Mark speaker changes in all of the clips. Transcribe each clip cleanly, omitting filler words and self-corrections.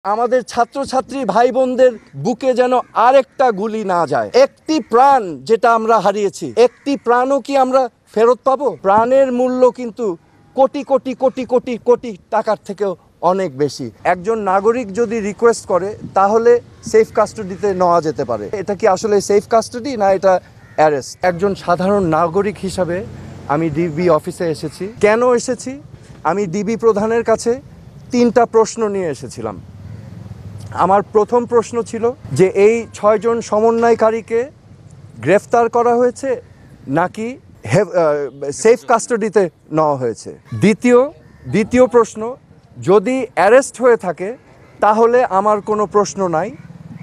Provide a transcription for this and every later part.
Speaker 1: আমাদের ছাত্রছাত্রী ভাই বোনদের বুকে যেন আরেকটা গুলি না যায়। একটি প্রাণ যেটা আমরা হারিয়েছি, একটি প্রাণও কি আমরা ফেরত পাবো? প্রাণের মূল্য কিন্তু কোটি কোটি কোটি কোটি কোটি টাকার থেকেও অনেক বেশি। একজন নাগরিক যদি রিকোয়েস্ট করে তাহলে সেফ কাস্টডিতে নেওয়া যেতে পারে। এটা কি আসলে সেফ কাস্টডি না এটা অ্যারেস্ট? একজন সাধারণ নাগরিক হিসাবে আমি ডিবি অফিসে এসেছি। কেন এসেছি? আমি ডিবি প্রধানের কাছে 3টা প্রশ্ন নিয়ে এসেছিলাম। আমার প্রথম প্রশ্ন ছিল যে এই 6 জন সমন্বয়কারীকে গ্রেফতার করা হয়েছে নাকি সেফ কাস্টডিতে নেওয়া হয়েছে। দ্বিতীয় প্রশ্ন, যদি অ্যারেস্ট হয়ে থাকে তাহলে আমার কোনো প্রশ্ন নাই,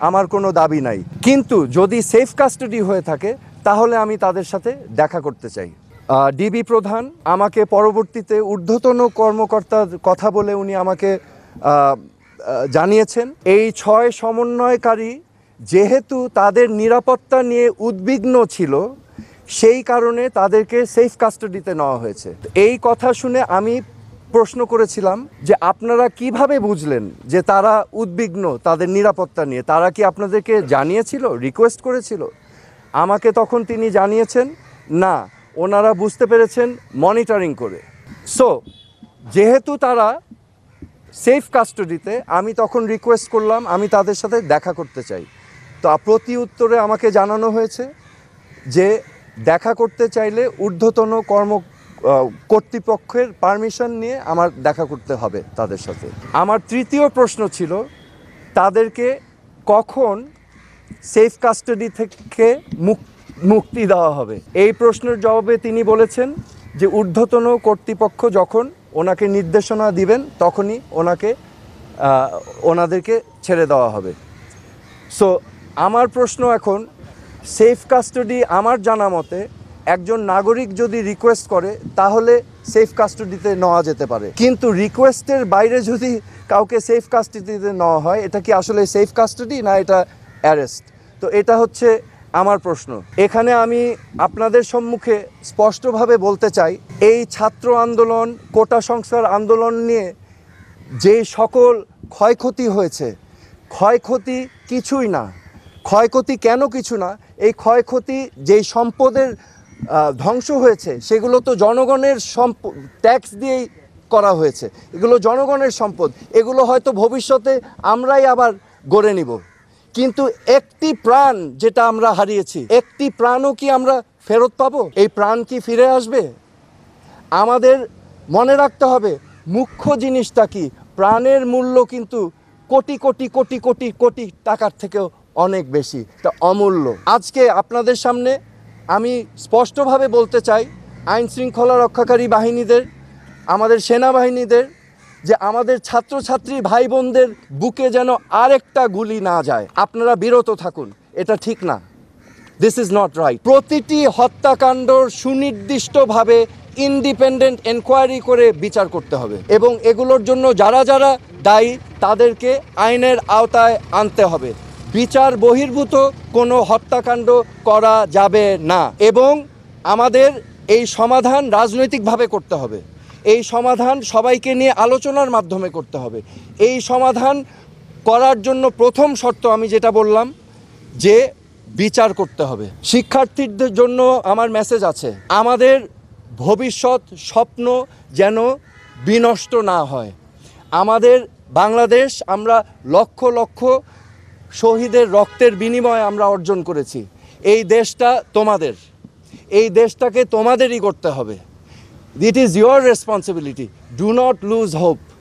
Speaker 1: আমার কোনো দাবি নাই, কিন্তু যদি সেফ কাস্টডি হয়ে থাকে তাহলে আমি তাদের সাথে দেখা করতে চাই। ডিবি প্রধান আমাকে পরবর্তীতে ঊর্ধ্বতন কর্মকর্তার কথা বলে উনি আমাকে জানিয়েছেন এই 6 সমন্বয়কারী যেহেতু তাদের নিরাপত্তা নিয়ে উদ্বিগ্ন ছিল সেই কারণে তাদেরকে সেফ কাস্টডিতে নেওয়া হয়েছে। এই কথা শুনে আমি প্রশ্ন করেছিলাম যে আপনারা কিভাবে বুঝলেন যে তারা উদ্বিগ্ন তাদের নিরাপত্তা নিয়ে? তারা কি আপনাদেরকে জানিয়েছিল, রিকোয়েস্ট করেছিল? আমাকে তখন তিনি জানিয়েছেন না, ওনারা বুঝতে পেরেছেন মনিটরিং করে। সো যেহেতু তারা সেফ কাস্টডিতে, আমি তখন রিকোয়েস্ট করলাম আমি তাদের সাথে দেখা করতে চাই। তো প্রতি উত্তরে আমাকে জানানো হয়েছে যে দেখা করতে চাইলে ঊর্ধ্বতন কর্তৃপক্ষের পারমিশন নিয়ে আমার দেখা করতে হবে তাদের সাথে। আমার তৃতীয় প্রশ্ন ছিল তাদেরকে কখন সেফ কাস্টডি থেকে মুক্তি দেওয়া হবে। এই প্রশ্নের জবাবে তিনি বলেছেন যে ঊর্ধ্বতন কর্তৃপক্ষ যখন ওনাকে নির্দেশনা দিবেন তখনই ওনাদেরকে ছেড়ে দেওয়া হবে। সো আমার প্রশ্ন এখন, সেফ কাস্টডি আমার জানা মতে একজন নাগরিক যদি রিকোয়েস্ট করে তাহলে সেফ কাস্টডিতে নেওয়া যেতে পারে, কিন্তু রিকোয়েস্টের বাইরে যদি কাউকে সেফ কাস্টডিতে নেওয়া হয় এটা কি আসলে সেফ কাস্টডি না এটা অ্যারেস্ট? তো এটা হচ্ছে আমার প্রশ্ন। এখানে আমি আপনাদের সম্মুখে স্পষ্টভাবে বলতে চাই, এই ছাত্র আন্দোলন, কোটা সংস্কার আন্দোলন নিয়ে যে সকল ক্ষয়ক্ষতি হয়েছে, ক্ষয়ক্ষতি কিছুই না। ক্ষয়ক্ষতি কেন কিছু না? এই ক্ষয়ক্ষতি যেই সম্পদের ধ্বংস হয়েছে সেগুলো তো জনগণের ট্যাক্স দিয়েই করা হয়েছে। এগুলো জনগণের সম্পদ, এগুলো হয়তো ভবিষ্যতে আমরাই আবার গড়ে নিব, কিন্তু একটি প্রাণ যেটা আমরা হারিয়েছি, একটি প্রাণও কি আমরা ফেরত পাবো? এই প্রাণ কি ফিরে আসবে? আমাদের মনে রাখতে হবে মুখ্য জিনিসটা কি, প্রাণের মূল্য কিন্তু কোটি কোটি কোটি কোটি কোটি টাকার থেকেও অনেক বেশি, এটা অমূল্য। আজকে আপনাদের সামনে আমি স্পষ্টভাবে বলতে চাই আইন শৃঙ্খলা রক্ষাকারী বাহিনীদের, আমাদের সেনাবাহিনীদের, যে আমাদের ছাত্রছাত্রী ভাই বোনদের বুকে যেন আরেকটা গুলি না যায়। আপনারা বিরত থাকুন, এটা ঠিক না। This is not right. প্রতিটি হত্যাকাণ্ড সুনির্দিষ্টভাবে ইন্ডিপেন্ডেন্ট এনকোয়ারি করে বিচার করতে হবে এবং এগুলোর জন্য যারা যারা দায়ী তাদেরকে আইনের আওতায় আনতে হবে। বিচার বহির্ভূত কোনো হত্যাকাণ্ড করা যাবে না এবং আমাদের এই সমাধান রাজনৈতিকভাবে করতে হবে। এই সমাধান সবাইকে নিয়ে আলোচনার মাধ্যমে করতে হবে। এই সমাধান করার জন্য প্রথম শর্ত আমি যেটা বললাম যে বিচার করতে হবে। শিক্ষার্থীদের জন্য আমার মেসেজ আছে, আমাদের ভবিষ্যৎ স্বপ্ন যেন বিনষ্ট না হয়। আমাদের বাংলাদেশ আমরা লক্ষ লক্ষ শহীদের রক্তের বিনিময়ে আমরা অর্জন করেছি। এই দেশটা তোমাদের, এই দেশটাকে তোমাদেরই করতে হবে। It is your responsibility. Do not lose hope.